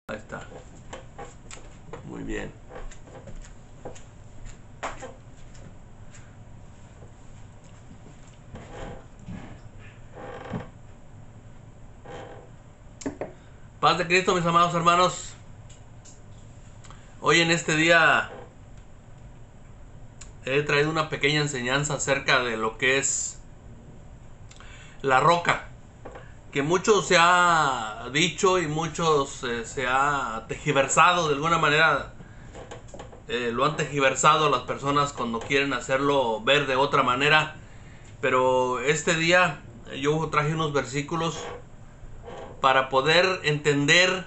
Ahí está. Muy bien. Paz de Cristo, mis amados hermanos. Hoy en este día he traído una pequeña enseñanza acerca de lo que es la roca. Que mucho se ha dicho y muchos se ha tergiversado de alguna manera. Lo han tergiversado las personas cuando quieren hacerlo ver de otra manera. Pero este día yo traje unos versículos para poder entender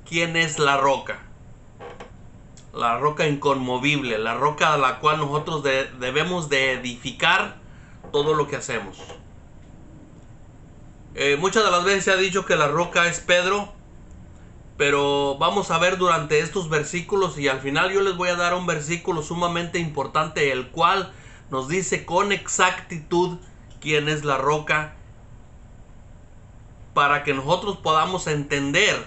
quién es la roca. La roca inconmovible, la roca a la cual nosotros debemos de edificar todo lo que hacemos. Muchas de las veces se ha dicho que la roca es Pedro, pero vamos a ver durante estos versículos y al final yo les voy a dar un versículo sumamente importante, el cual nos dice con exactitud quién es la roca, para que nosotros podamos entender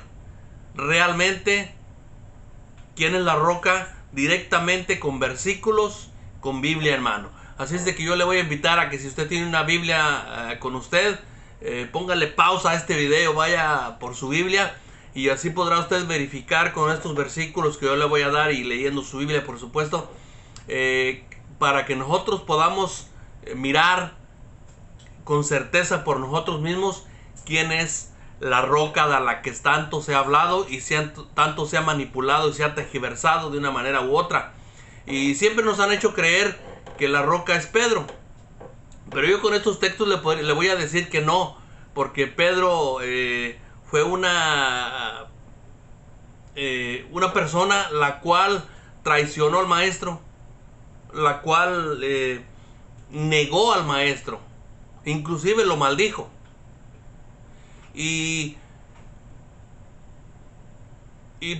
realmente quién es la roca directamente con versículos, con Biblia en mano. Así es de que yo le voy a invitar a que si usted tiene una Biblia con usted, póngale pausa a este video, vaya por su Biblia y así podrá usted verificar con estos versículos que yo le voy a dar y leyendo su Biblia, por supuesto, para que nosotros podamos mirar con certeza por nosotros mismos quién es la roca de la que tanto se ha hablado y tanto se ha manipulado y se ha tergiversado de una manera u otra. Y siempre nos han hecho creer que la roca es Pedro. Pero yo con estos textos le voy a decir que no, porque Pedro fue una persona la cual traicionó al maestro, la cual negó al maestro, inclusive lo maldijo. Y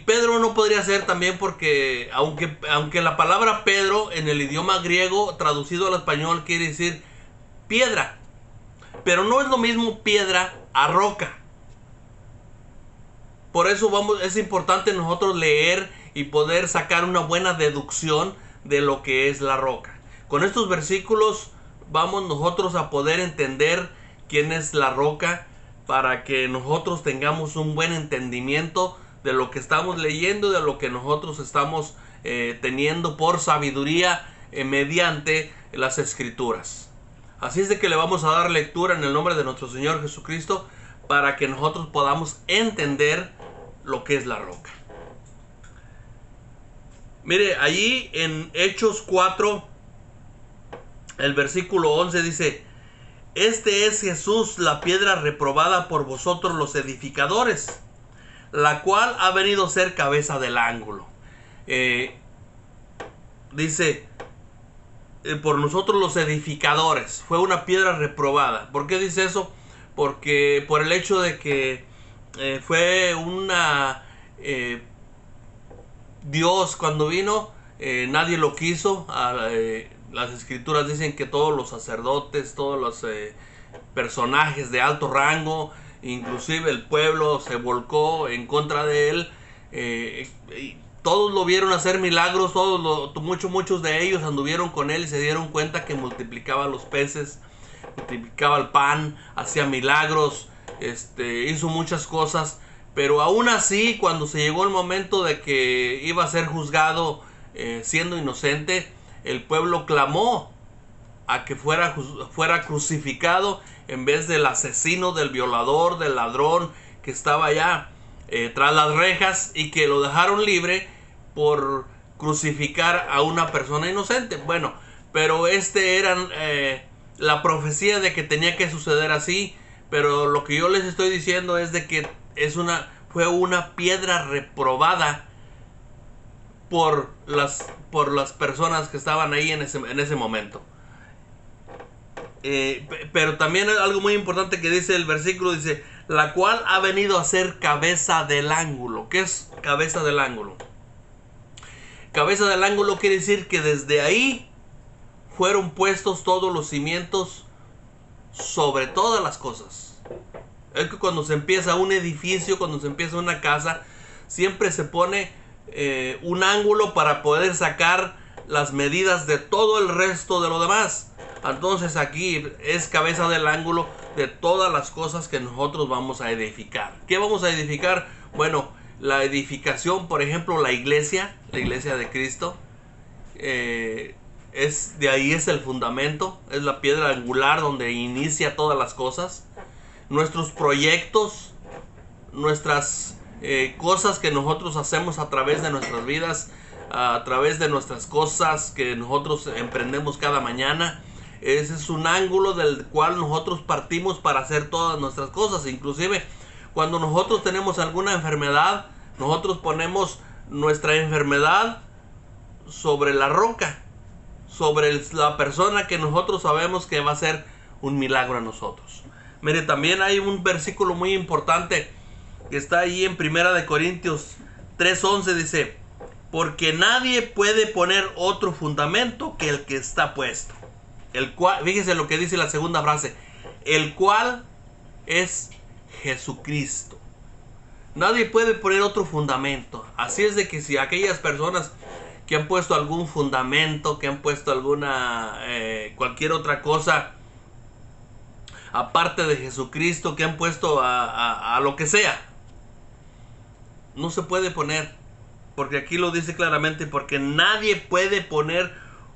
Pedro no podría ser también porque aunque la palabra Pedro en el idioma griego traducido al español quiere decir piedra, pero no es lo mismo piedra a roca. Por eso es importante nosotros leer y poder sacar una buena deducción de lo que es la roca. Con estos versículos vamos nosotros a poder entender quién es la roca, para que nosotros tengamos un buen entendimiento de lo que estamos leyendo, de lo que nosotros estamos teniendo por sabiduría mediante las escrituras. Así es de que le vamos a dar lectura en el nombre de nuestro Señor Jesucristo, para que nosotros podamos entender lo que es la roca. Mire, allí en Hechos 4, el versículo 11 dice: este es Jesús, la piedra reprobada por vosotros los edificadores, la cual ha venido a ser cabeza del ángulo. Dice, por nosotros los edificadores, fue una piedra reprobada. ¿Por qué dice eso? Porque por el hecho de que fue una... Dios cuando vino, nadie lo quiso. Las escrituras dicen que todos los sacerdotes, todos los personajes de alto rango, inclusive el pueblo se volcó en contra de él. Y todos lo vieron hacer milagros, muchos de ellos anduvieron con él y se dieron cuenta que multiplicaba los peces, multiplicaba el pan, hacía milagros, hizo muchas cosas. Pero aún así, cuando se llegó el momento de que iba a ser juzgado siendo inocente, el pueblo clamó a que fuera crucificado en vez del asesino, del violador, del ladrón que estaba allá tras las rejas, y que lo dejaron libre por crucificar a una persona inocente. Bueno, pero era la profecía de que tenía que suceder así. Pero lo que yo les estoy diciendo es de que fue una piedra reprobada por las personas que estaban ahí en ese momento. Pero también algo muy importante que dice el versículo, dice, la cual ha venido a ser cabeza del ángulo. ¿Qué es cabeza del ángulo? Cabeza del ángulo quiere decir que desde ahí fueron puestos todos los cimientos sobre todas las cosas. Es que cuando se empieza un edificio, cuando se empieza una casa, siempre se pone un ángulo para poder sacar las medidas de todo el resto de lo demás. Entonces aquí es cabeza del ángulo de todas las cosas que nosotros vamos a edificar. ¿Qué vamos a edificar? Bueno, la edificación, por ejemplo, la iglesia de Cristo, de ahí es el fundamento, es la piedra angular donde inicia todas las cosas. Nuestros proyectos, nuestras cosas que nosotros hacemos a través de nuestras vidas, a través de nuestras cosas que nosotros emprendemos cada mañana, ese es un ángulo del cual nosotros partimos para hacer todas nuestras cosas. Inclusive cuando nosotros tenemos alguna enfermedad, nosotros ponemos nuestra enfermedad sobre la roca, sobre la persona que nosotros sabemos que va a hacer un milagro a nosotros. Mire, también hay un versículo muy importante que está ahí en 1 Corintios 3:11, dice: porque nadie puede poner otro fundamento que el que está puesto, el cual, fíjese lo que dice la segunda frase, el cual es Jesucristo. Nadie puede poner otro fundamento. Así es de que si aquellas personas que han puesto algún fundamento, que han puesto alguna cualquier otra cosa aparte de Jesucristo, que han puesto a lo que sea, no se puede poner, porque aquí lo dice claramente, porque nadie puede poner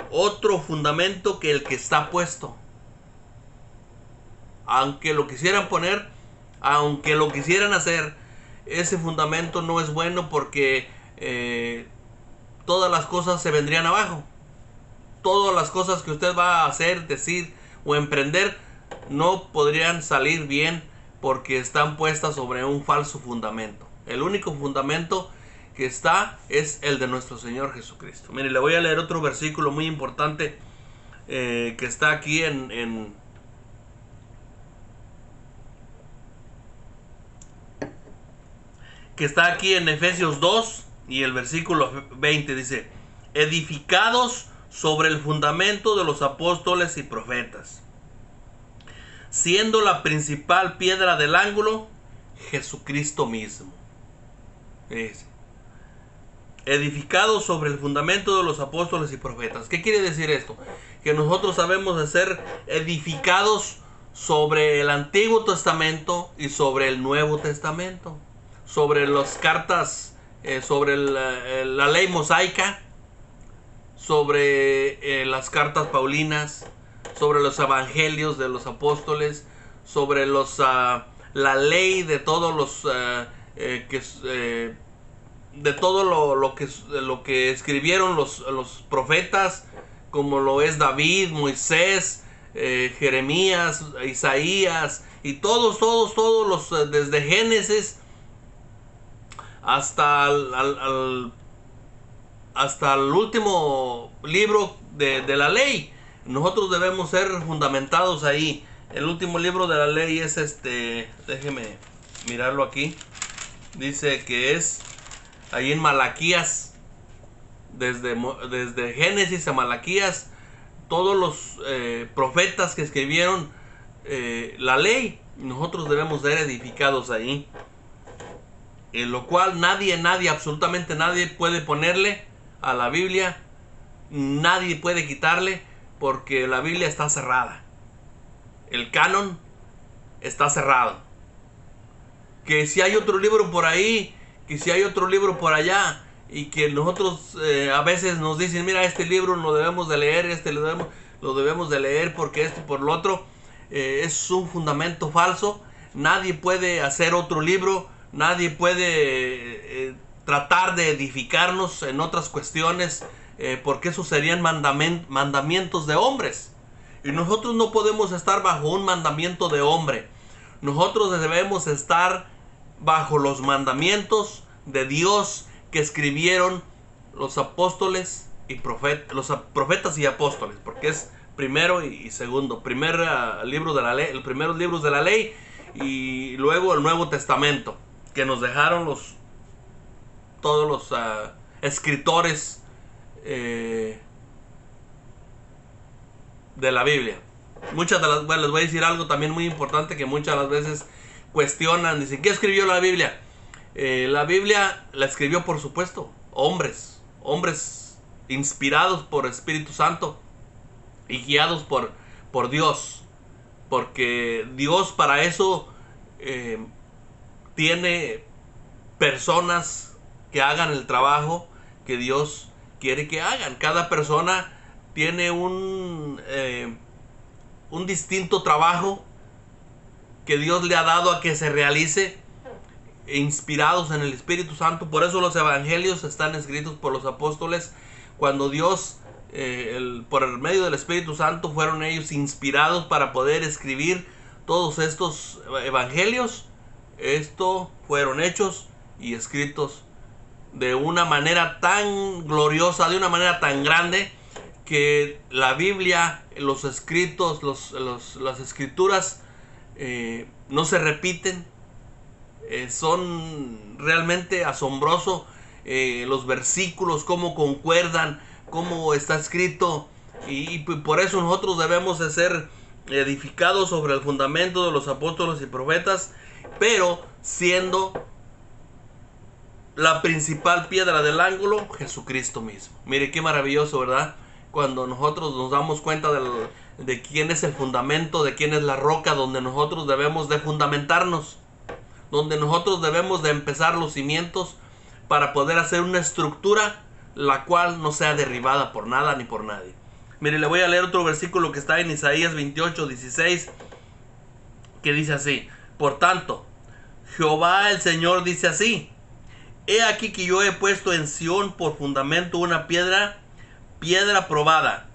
otro fundamento que el que está puesto. Aunque lo quisieran poner, aunque lo quisieran hacer, ese fundamento no es bueno, porque todas las cosas se vendrían abajo. Todas las cosas que usted va a hacer, decir o emprender no podrían salir bien, porque están puestas sobre un falso fundamento. El único fundamento que está es el de nuestro Señor Jesucristo. Mire, le voy a leer otro versículo muy importante que está aquí que está aquí en Efesios 2 y el versículo 20, dice: edificados sobre el fundamento de los apóstoles y profetas, siendo la principal piedra del ángulo Jesucristo mismo. Dice: edificados sobre el fundamento de los apóstoles y profetas. ¿Qué quiere decir esto? Que nosotros sabemos de ser edificados sobre el Antiguo Testamento y sobre el Nuevo Testamento, sobre las cartas, sobre la ley mosaica, sobre las cartas paulinas, sobre los evangelios de los apóstoles, sobre la ley de todos los de todo lo que escribieron los profetas, como lo es David, Moisés, Jeremías, Isaías, y todos los desde Génesis hasta hasta el último libro de la ley. Nosotros debemos ser fundamentados ahí. El último libro de la ley es déjeme mirarlo aquí. Dice que es ahí en Malaquías, desde Génesis a Malaquías, todos los profetas que escribieron la ley. Nosotros debemos ser edificados ahí, en lo cual nadie, absolutamente nadie puede ponerle a la Biblia, nadie puede quitarle, porque la Biblia está cerrada, el canon está cerrado. Que si hay otro libro por ahí, que si hay otro libro por allá, y que nosotros a veces nos dicen: mira, este libro lo debemos de leer, lo debemos de leer porque esto y por lo otro, es un fundamento falso. Nadie puede hacer otro libro, nadie puede tratar de edificarnos en otras cuestiones, porque esos serían mandamientos de hombres, y nosotros no podemos estar bajo un mandamiento de hombre. Nosotros debemos estar bajo los mandamientos de Dios que escribieron los apóstoles y los profetas y apóstoles, porque es primero y segundo. Libro de la ley, los primeros libros de la ley, y luego el Nuevo Testamento que nos dejaron todos los escritores de la Biblia. Muchas de las, bueno, les voy a decir algo también muy importante, que muchas de las veces cuestionan, dicen: ¿qué escribió la Biblia? La Biblia la escribió, por supuesto, hombres inspirados por Espíritu Santo y guiados por Dios, porque Dios para eso tiene personas que hagan el trabajo que Dios quiere que hagan. Cada persona tiene un distinto trabajo que Dios le ha dado a que se realice, inspirados en el Espíritu Santo. Por eso los evangelios están escritos por los apóstoles. Cuando Dios, por el medio del Espíritu Santo, fueron ellos inspirados para poder escribir todos estos evangelios. Esto fueron hechos y escritos de una manera tan gloriosa, de una manera tan grande, que la Biblia, los escritos, las escrituras no se repiten. Son realmente asombrosos los versículos, cómo concuerdan, cómo está escrito, y por eso nosotros debemos de ser edificados sobre el fundamento de los apóstoles y profetas, pero siendo la principal piedra del ángulo Jesucristo mismo. Mire qué maravilloso, ¿verdad? Cuando nosotros nos damos cuenta de quién es el fundamento, de quién es la roca donde nosotros debemos de fundamentarnos, donde nosotros debemos de empezar los cimientos para poder hacer una estructura la cual no sea derribada por nada ni por nadie. Mire, le voy a leer otro versículo que está en Isaías 28:16, que dice así: por tanto, Jehová el Señor dice así: he aquí que yo he puesto en Sión por fundamento una piedra probada,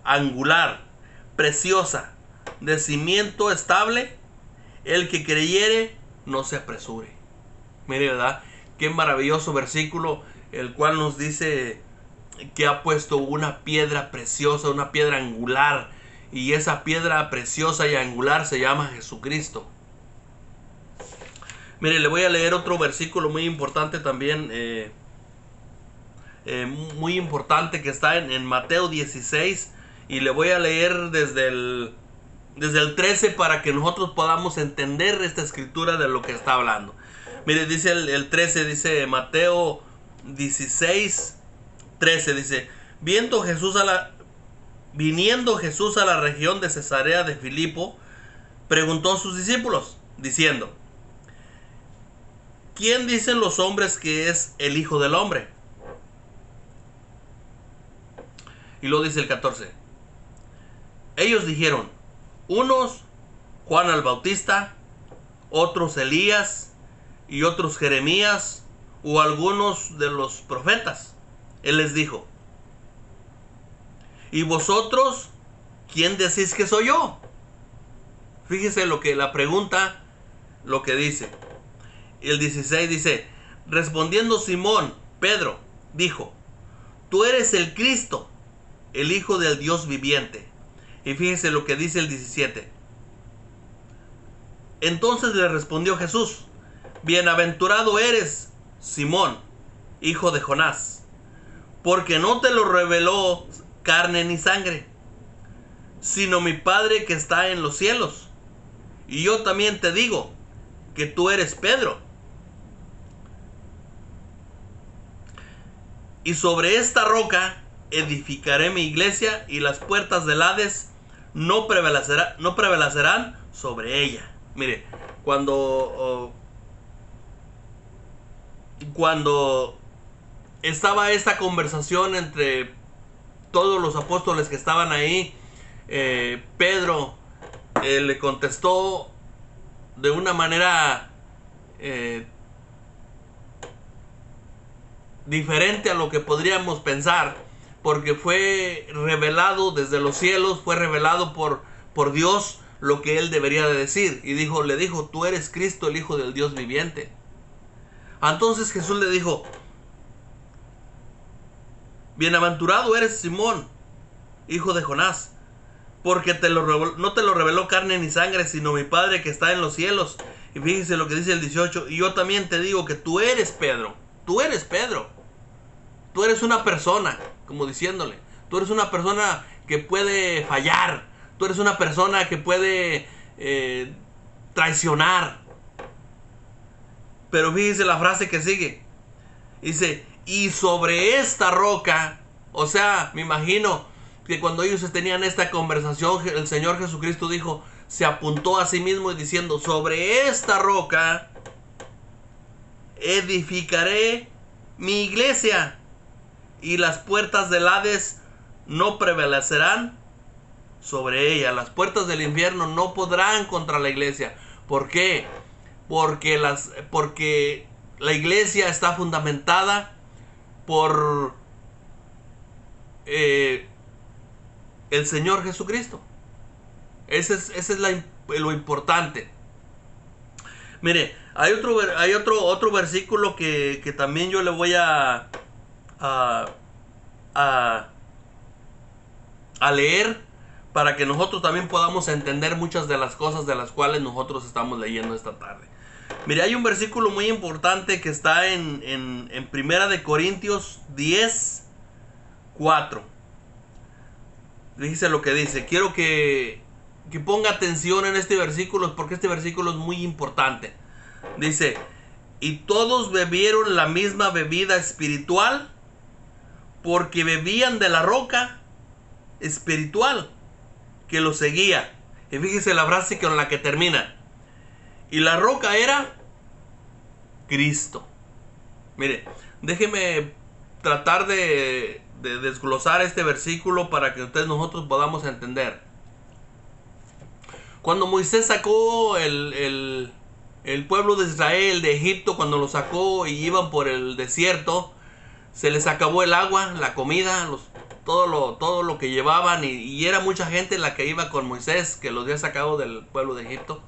angular, preciosa, de cimiento estable. El que creyere, no se apresure. Mire, ¿verdad? Qué maravilloso versículo, el cual nos dice que ha puesto una piedra preciosa, una piedra angular, y esa piedra preciosa y angular se llama Jesucristo. Mire, le voy a leer otro versículo muy importante también, muy importante, que está en Mateo 16, y le voy a leer desde el 13 para que nosotros podamos entender esta escritura de lo que está hablando. Mire, dice el 13, dice Mateo 16, 13, dice: viniendo Jesús a la región de Cesarea de Filipo, preguntó a sus discípulos, diciendo: ¿quién dicen los hombres que es el Hijo del Hombre? Y luego dice el 14: ellos dijeron, unos Juan el Bautista, otros Elías, y otros Jeremías, o algunos de los profetas. Él les dijo: ¿y vosotros quién decís que soy yo? Fíjese lo que la pregunta, lo que dice. El 16 dice: respondiendo Simón Pedro dijo: tú eres el Cristo, el Hijo del Dios viviente. Y fíjese lo que dice el 17. Entonces le respondió Jesús: bienaventurado eres, Simón, hijo de Jonás, porque no te lo reveló carne ni sangre, sino mi Padre que está en los cielos. Y yo también te digo que tú eres Pedro, y sobre esta roca edificaré mi iglesia, y las puertas del Hades no prevalecerán sobre ella. Mire, cuando estaba esta conversación entre todos los apóstoles que estaban ahí, Pedro le contestó de una manera diferente a lo que podríamos pensar, porque fue revelado desde los cielos, fue revelado por Dios lo que él debería de decir, y le dijo: tú eres Cristo, el Hijo del Dios viviente. Entonces Jesús le dijo: bienaventurado eres, Simón, hijo de Jonás, porque no te lo reveló carne ni sangre, sino mi Padre que está en los cielos. Y fíjese lo que dice el 18: y yo también te digo que tú eres Pedro. Tú eres Pedro. Tú eres una persona, como diciéndole, tú eres una persona que puede fallar. Tú eres una persona que puede traicionar. Pero fíjese la frase que sigue. Dice, y sobre esta roca, o sea, me imagino que cuando ellos tenían esta conversación, el Señor Jesucristo dijo, se apuntó a sí mismo y diciendo, sobre esta roca edificaré mi iglesia y las puertas del Hades no prevalecerán sobre ella. Las puertas del infierno no podrán contra la iglesia. ¿Por qué? Porque la iglesia está fundamentada por el Señor Jesucristo. Ese es lo importante. Mire, hay otro versículo que también yo le voy a leer para que nosotros también podamos entender muchas de las cosas de las cuales nosotros estamos leyendo esta tarde. Mire, hay un versículo muy importante que está en Primera de Corintios 10, 4. Fíjese lo que dice. Quiero que ponga atención en este versículo porque este versículo es muy importante. Dice, y todos bebieron la misma bebida espiritual porque bebían de la roca espiritual que los seguía. Y fíjese la frase con la que termina. Y la roca era Cristo. Mire, déjeme tratar de desglosar este versículo para que nosotros podamos entender. Cuando Moisés sacó el pueblo de Israel de Egipto, cuando lo sacó y iban por el desierto, se les acabó el agua, la comida, todo lo que llevaban, y era mucha gente la que iba con Moisés, que los había sacado del pueblo de Egipto.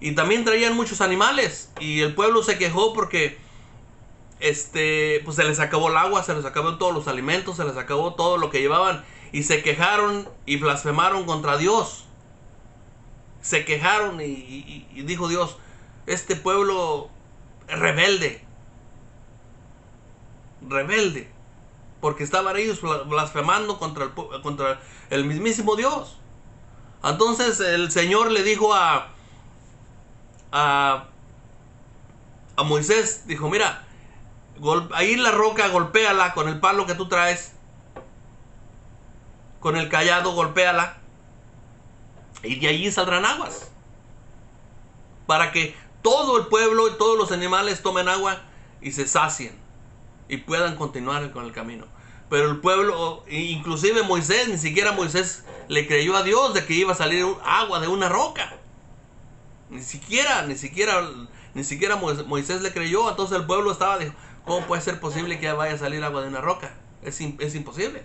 Y también traían muchos animales, y el pueblo se quejó porque pues se les acabó el agua, se les acabó todos los alimentos, se les acabó todo lo que llevaban, y se quejaron y blasfemaron contra Dios. Se quejaron y dijo Dios, este pueblo es rebelde, porque estaban ellos blasfemando contra el mismísimo Dios. Entonces el Señor le dijo a Moisés, dijo, mira, ahí la roca golpéala con el palo que tú traes, con el cayado golpéala, y de allí saldrán aguas, para que todo el pueblo y todos los animales tomen agua y se sacien y puedan continuar con el camino. Pero el pueblo, inclusive Moisés, ni siquiera Moisés le creyó a Dios de que iba a salir agua de una roca. Ni siquiera Moisés le creyó. Entonces el pueblo dijo, ¿cómo puede ser posible que vaya a salir agua de una roca? Es imposible.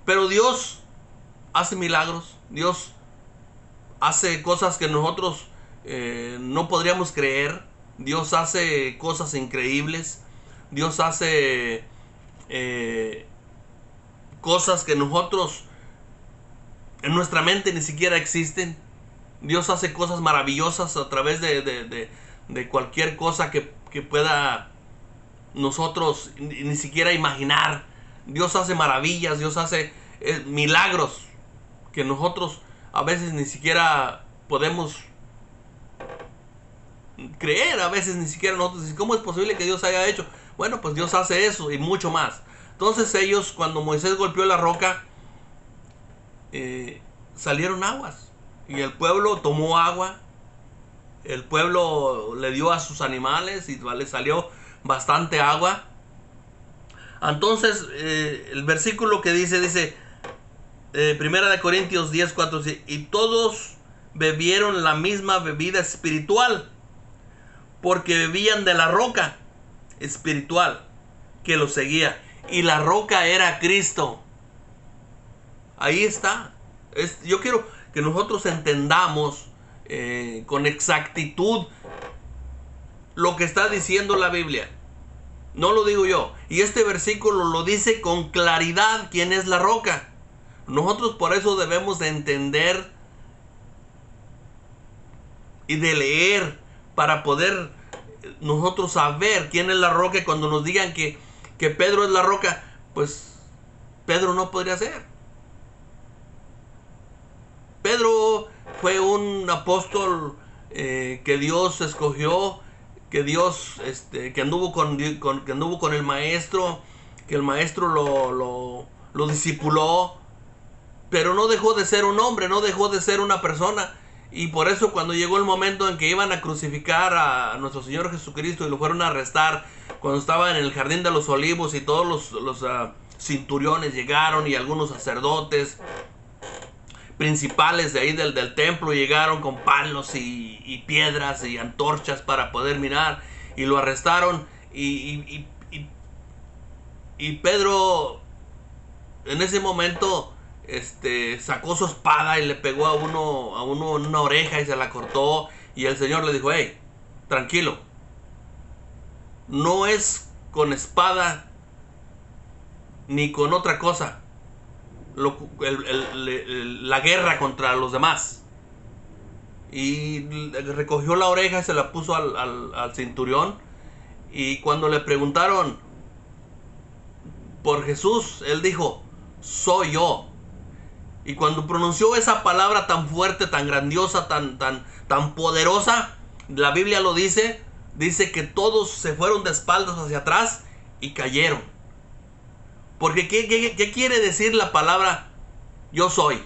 Pero Dios hace milagros. Dios hace cosas que nosotros no podríamos creer. Dios hace cosas increíbles. Dios hace cosas que nosotros en nuestra mente ni siquiera existen. Dios hace cosas maravillosas a través de cualquier cosa que pueda nosotros ni siquiera imaginar. Dios hace maravillas, Dios hace milagros que nosotros a veces ni siquiera podemos creer. A veces ni siquiera nosotros, ¿cómo es posible que Dios haya hecho? Bueno, pues Dios hace eso y mucho más. Entonces ellos, cuando Moisés golpeó la roca, salieron aguas. Y el pueblo tomó agua. El pueblo le dio a sus animales y le salió bastante agua. Entonces, el versículo que dice, Primera de Corintios 10, 4, y todos bebieron la misma bebida espiritual, porque bebían de la roca espiritual que los seguía. Y la roca era Cristo. Ahí está. Yo quiero que nosotros entendamos con exactitud lo que está diciendo la Biblia. No lo digo yo. Y este versículo lo dice con claridad quién es la roca. Nosotros por eso debemos de entender y de leer para poder nosotros saber quién es la roca. Y cuando nos digan que Pedro es la roca, pues Pedro no podría ser. Pedro fue un apóstol que Dios escogió que Dios, que anduvo que anduvo con el maestro, que el maestro lo discipuló, pero no dejó de ser un hombre, no dejó de ser una persona. Y por eso cuando llegó el momento en que iban a crucificar a nuestro Señor Jesucristo y lo fueron a arrestar, cuando estaba en el Jardín de los Olivos y todos los centuriones llegaron y algunos sacerdotes principales de ahí del templo llegaron con palos y piedras y antorchas para poder mirar, y lo arrestaron, y Pedro en ese momento sacó su espada y le pegó a uno en una oreja y se la cortó, y el Señor le dijo: hey, tranquilo, no es con espada ni con otra cosa la guerra contra los demás. Y recogió la oreja y se la puso al centurión, y cuando le preguntaron por Jesús, él dijo: soy yo. Y cuando pronunció esa palabra tan fuerte, tan grandiosa, tan poderosa, la Biblia lo dice que todos se fueron de espaldas hacia atrás y cayeron. Porque ¿qué quiere decir la palabra yo soy?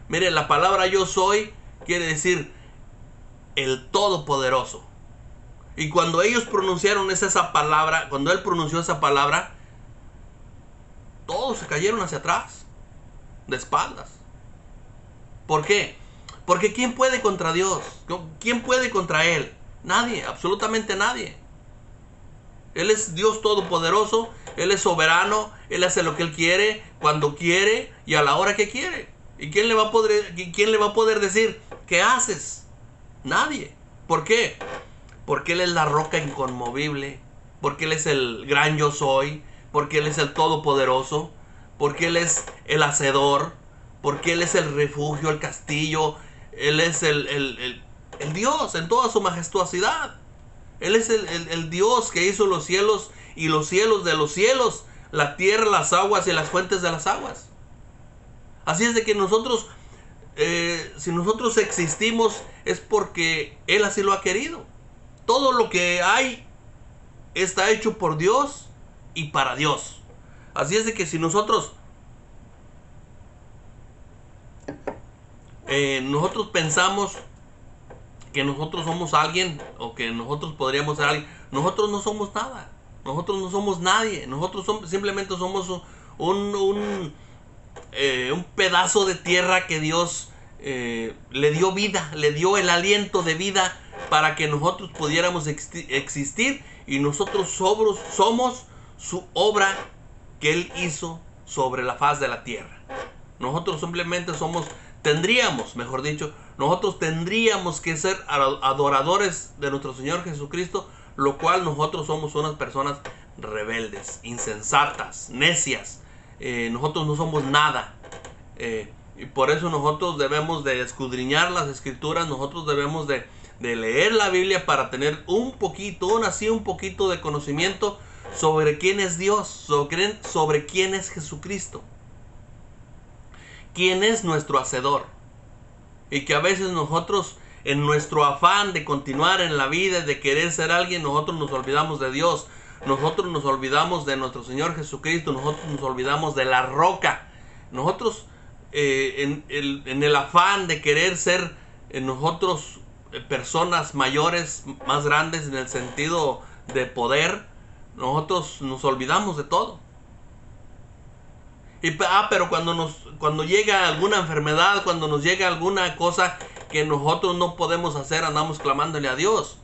Mire, la palabra yo soy quiere decir el Todopoderoso. Y cuando ellos pronunciaron esa palabra, cuando él pronunció esa palabra, todos se cayeron hacia atrás, de espaldas. ¿Por qué? Porque ¿quién puede contra Dios? ¿Quién puede contra Él? Nadie, absolutamente nadie. Él es Dios Todopoderoso, Él es soberano, Él hace lo que Él quiere, cuando quiere y a la hora que quiere. ¿Y quién le va a poder decir qué haces? Nadie. ¿Por qué? Porque Él es la roca inconmovible, porque Él es el gran yo soy, porque Él es el Todopoderoso, porque Él es el hacedor, porque Él es el refugio, el castillo. Él es el Dios en toda su majestuosidad. Él es el Dios que hizo los cielos y los cielos de los cielos, la tierra, las aguas y las fuentes de las aguas. Así es de que nosotros, si nosotros existimos, es porque Él así lo ha querido. Todo lo que hay está hecho por Dios y para Dios. Así es de que si nosotros pensamos que nosotros somos alguien, o que nosotros podríamos ser alguien, nosotros no somos nada, nosotros no somos nadie, nosotros simplemente somos un pedazo de tierra que Dios le dio vida, le dio el aliento de vida para que nosotros pudiéramos existir, y nosotros somos su obra que Él hizo sobre la faz de la tierra. Nosotros simplemente nosotros tendríamos que ser adoradores de nuestro Señor Jesucristo, lo cual nosotros somos unas personas rebeldes, insensatas, necias. Nosotros no somos nada. Y por eso nosotros debemos de escudriñar las Escrituras, nosotros debemos de leer la Biblia para tener un poquito de conocimiento sobre quién es Dios, sobre quién es Jesucristo, quién es nuestro hacedor. Y que a veces nosotros, en nuestro afán de continuar en la vida, de querer ser alguien, nosotros nos olvidamos de Dios, nosotros nos olvidamos de nuestro Señor Jesucristo, nosotros nos olvidamos de la roca. Nosotros en el afán de querer ser nosotros personas mayores, más grandes en el sentido de poder, nosotros nos olvidamos de todo. Pero cuando llega alguna enfermedad, cuando nos llega alguna cosa que nosotros no podemos hacer, andamos clamándole a Dios.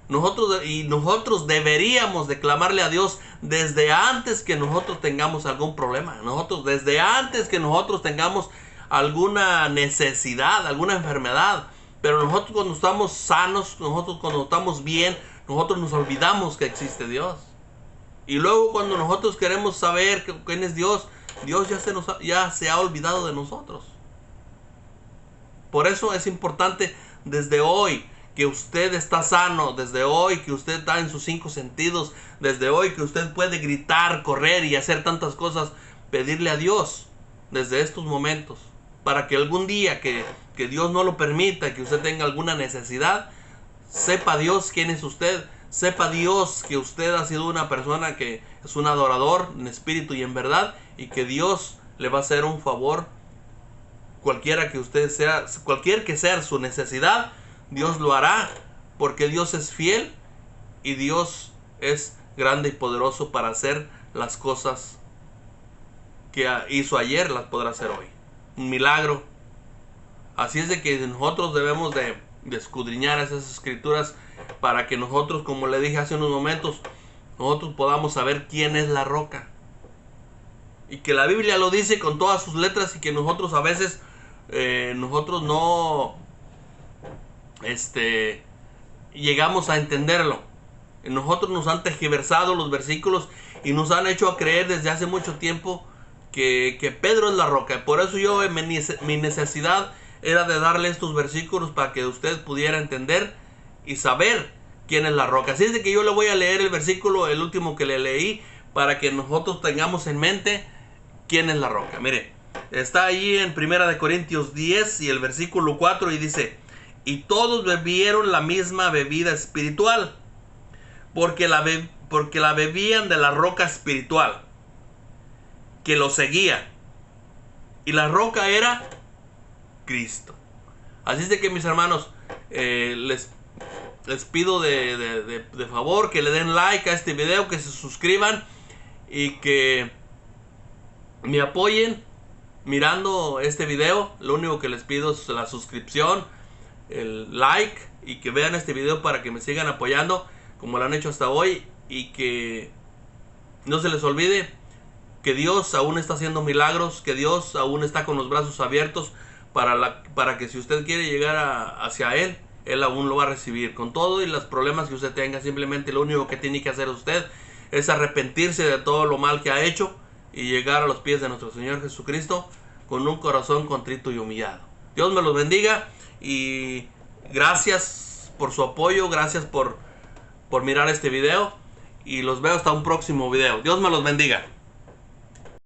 Nosotros deberíamos de clamarle a Dios desde antes que nosotros tengamos algún problema. Desde antes que nosotros tengamos alguna necesidad, alguna enfermedad. Pero nosotros cuando estamos sanos, nosotros cuando estamos bien, nosotros nos olvidamos que existe Dios. Y luego cuando nosotros queremos saber quién es Dios, Dios ya se ha olvidado de nosotros. Por eso es importante desde hoy que usted está sano, desde hoy que usted está en sus 5 sentidos, desde hoy que usted puede gritar, correr y hacer tantas cosas, pedirle a Dios desde estos momentos, para que algún día que Dios no lo permita, que usted tenga alguna necesidad, Sepa Dios quién es usted. Sepa Dios que usted ha sido una persona que es un adorador en espíritu y en verdad, y que Dios le va a hacer un favor. Cualquiera que usted sea, cualquier que sea su necesidad, Dios lo hará, porque Dios es fiel y Dios es grande y poderoso para hacer las cosas que hizo ayer, las podrá hacer hoy. Un milagro. Así es de que nosotros debemos de escudriñar esas escrituras para que nosotros, como le dije hace unos momentos, nosotros podamos saber quién es la roca. Y que la Biblia lo dice con todas sus letras, y que nosotros a veces nosotros no llegamos a entenderlo. Nosotros nos han tergiversado los versículos y nos han hecho a creer desde hace mucho tiempo que Pedro es la roca. Por eso yo, mi necesidad era de darle estos versículos para que usted pudiera entender y saber quién es la roca. Así es de que yo le voy a leer el versículo, el último que le leí, para que nosotros tengamos en mente quién es la roca. Mire, está ahí en 1 Corintios 10 y el versículo 4, y dice: y todos bebieron la misma bebida espiritual, porque la bebían de la roca espiritual que los seguía, y la roca era Cristo. Así es de que, mis hermanos, les pido de favor que le den like a este video, que se suscriban y que me apoyen mirando este video. Lo único que les pido es la suscripción, el like, y que vean este video para que me sigan apoyando como lo han hecho hasta hoy, y que no se les olvide que Dios aún está haciendo milagros, que Dios aún está con los brazos abiertos para que si usted quiere llegar hacia Él, Él aún lo va a recibir. Con todo y los problemas que usted tenga, simplemente lo único que tiene que hacer usted es arrepentirse de todo lo mal que ha hecho y llegar a los pies de nuestro Señor Jesucristo con un corazón contrito y humillado. Dios me los bendiga, y gracias por su apoyo, gracias por mirar este video, y los veo hasta un próximo video. Dios me los bendiga.